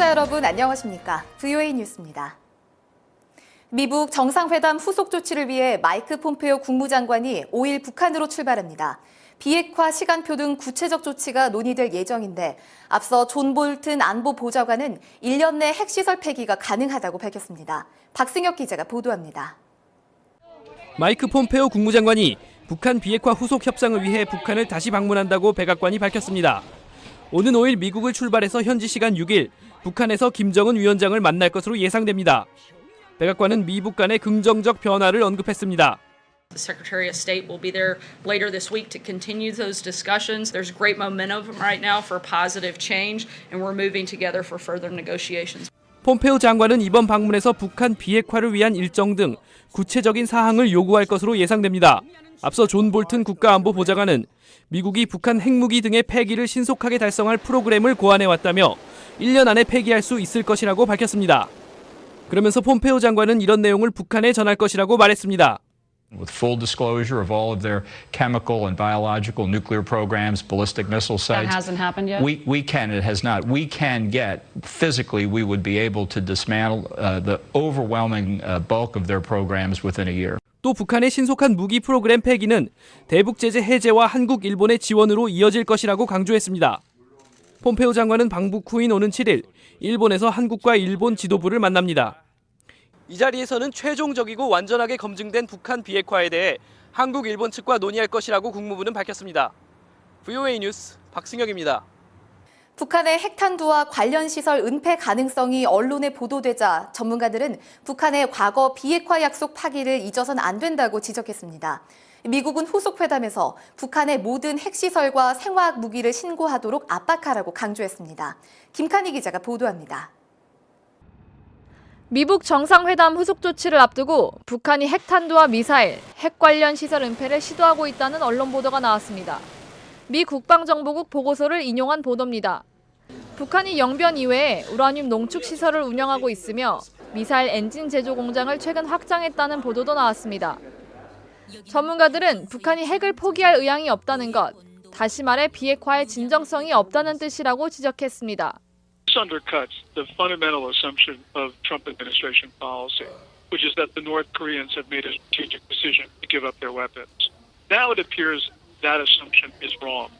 여러분 안녕하십니까? VOA 뉴스입니다. 미국 정상회담 후속 조치를 위해 마이크 폼페오 국무장관이 5일 북한으로 출발합니다. 비핵화 시간표 등 구체적 조치가 논의될 예정인데 앞서 존 볼튼 안보보좌관은 1년 내 핵시설 폐기가 가능하다고 밝혔습니다. 박승혁 기자가 보도합니다. 마이크 폼페오 국무장관이 북한 비핵화 후속 협상을 위해 북한을 다시 방문한다고 백악관이 밝혔습니다. 오는 5일 미국을 출발해서 현지 시간 6일 북한에서 김정은 위원장을 만날 것으로 예상됩니다. 백악관은 미북 간의 긍정적 변화를 언급했습니다. The Secretary of State will be there later this week to continue those discussions. There's great momentum right now for positive change, and we're moving together for further negotiations. 폼페오 장관은 이번 방문에서 북한 비핵화를 위한 일정 등 구체적인 사항을 요구할 것으로 예상됩니다. 앞서 존 볼튼 국가안보보좌관은 미국이 북한 핵무기 등의 폐기를 신속하게 달성할 프로그램을 고안해왔다며 1년 안에 폐기할 수 있을 것이라고 밝혔습니다. 그러면서 폼페오 장관은 이런 내용을 북한에 전할 것이라고 말했습니다. With full disclosure of all of their chemical and biological nuclear programs, ballistic missile sites. That hasn't happened yet? It has not. We can get, physically, we would be able to dismantle the overwhelming bulk of their programs within a year. 또 북한의 신속한 무기 프로그램 폐기는 대북 제재 해제와 한국, 일본의 지원으로 이어질 것이라고 강조했습니다. 폼페오 장관은 방북 후인 오는 7일, 일본에서 한국과 일본 지도부를 만납니다. 이 자리에서는 최종적이고 완전하게 검증된 북한 비핵화에 대해 한국, 일본 측과 논의할 것이라고 국무부는 밝혔습니다. VOA 뉴스 박승혁입니다. 북한의 핵탄두와 관련 시설 은폐 가능성이 언론에 보도되자 전문가들은 북한의 과거 비핵화 약속 파기를 잊어선 안 된다고 지적했습니다. 미국은 후속 회담에서 북한의 모든 핵시설과 생화학 무기를 신고하도록 압박하라고 강조했습니다. 김칸희 기자가 보도합니다. 미북 정상회담 후속 조치를 앞두고 북한이 핵탄두와 미사일, 핵 관련 시설 은폐를 시도하고 있다는 언론 보도가 나왔습니다. 미 국방정보국 보고서를 인용한 보도입니다. 북한이 영변 이외에 우라늄 농축 시설을 운영하고 있으며 미사일 엔진 제조 공장을 최근 확장했다는 보도도 나왔습니다. 전문가들은 북한이 핵을 포기할 의향이 없다는 것, 다시 말해 비핵화의 진정성이 없다는 뜻이라고 지적했습니다. This undercuts the fundamental assumption of Trump administration policy, which is that the North Koreans have made a strategic decision to give up their weapons. Now it appears that assumption is wrong.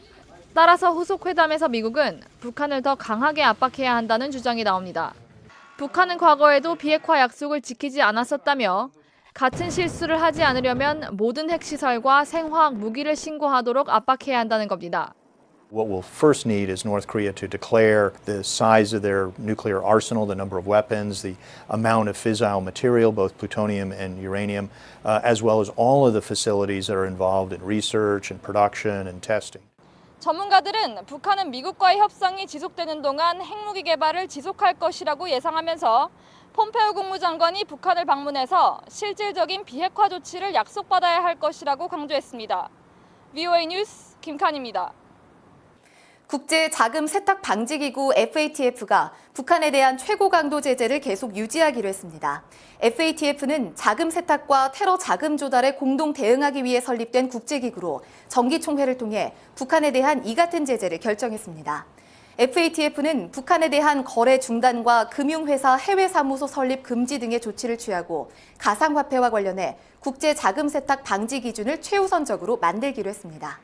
따라서 후속 회담에서 미국은 북한을 더 강하게 압박해야 한다는 주장이 나옵니다. 북한은 과거에도 비핵화 약속을 지키지 않았었다며 같은 실수를 하지 않으려면 모든 핵시설과 생화학 무기를 신고하도록 압박해야 한다는 겁니다. What we'll first need is North Korea to declare the size of their nuclear arsenal, the number of weapons, the amount of fissile material, both plutonium and uranium, as well as all of the facilities that are involved in research and production and testing. 전문가들은 북한은 미국과의 협상이 지속되는 동안 핵무기 개발을 지속할 것이라고 예상하면서 폼페오 국무장관이 북한을 방문해서 실질적인 비핵화 조치를 약속받아야 할 것이라고 강조했습니다. VOA 뉴스 김칸입니다. 국제자금세탁방지기구 FATF가 북한에 대한 최고 강도 제재를 계속 유지하기로 했습니다. FATF는 자금 세탁과 테러 자금 조달에 공동 대응하기 위해 설립된 국제기구로 정기총회를 통해 북한에 대한 이 같은 제재를 결정했습니다. FATF는 북한에 대한 거래 중단과 금융회사 해외 사무소 설립 금지 등의 조치를 취하고 가상화폐와 관련해 국제자금세탁 방지 기준을 최우선적으로 만들기로 했습니다.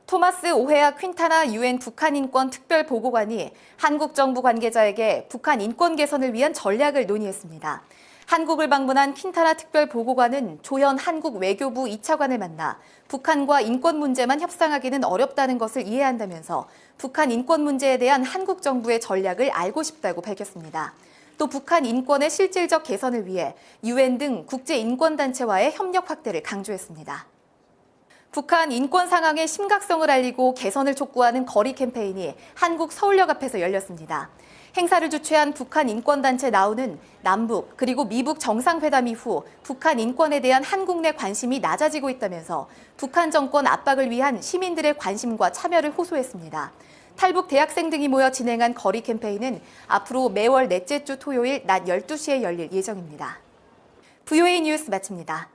토마스 오헤아 퀸타나 UN 북한 인권 특별 보고관이 한국 정부 관계자에게 북한 인권 개선을 위한 전략을 논의했습니다. 한국을 방문한 퀸타나 특별 보고관은 조현 한국 외교부 2차관을 만나 북한과 인권 문제만 협상하기는 어렵다는 것을 이해한다면서 북한 인권 문제에 대한 한국 정부의 전략을 알고 싶다고 밝혔습니다. 또 북한 인권의 실질적 개선을 위해 UN 등 국제 인권단체와의 협력 확대를 강조했습니다. 북한 인권 상황의 심각성을 알리고 개선을 촉구하는 거리 캠페인이 한국 서울역 앞에서 열렸습니다. 행사를 주최한 북한 인권단체 나우는 남북 그리고 미북 정상회담 이후 북한 인권에 대한 한국 내 관심이 낮아지고 있다면서 북한 정권 압박을 위한 시민들의 관심과 참여를 호소했습니다. 탈북 대학생 등이 모여 진행한 거리 캠페인은 앞으로 매월 넷째 주 토요일 낮 12시에 열릴 예정입니다. VOA 뉴스 마칩니다.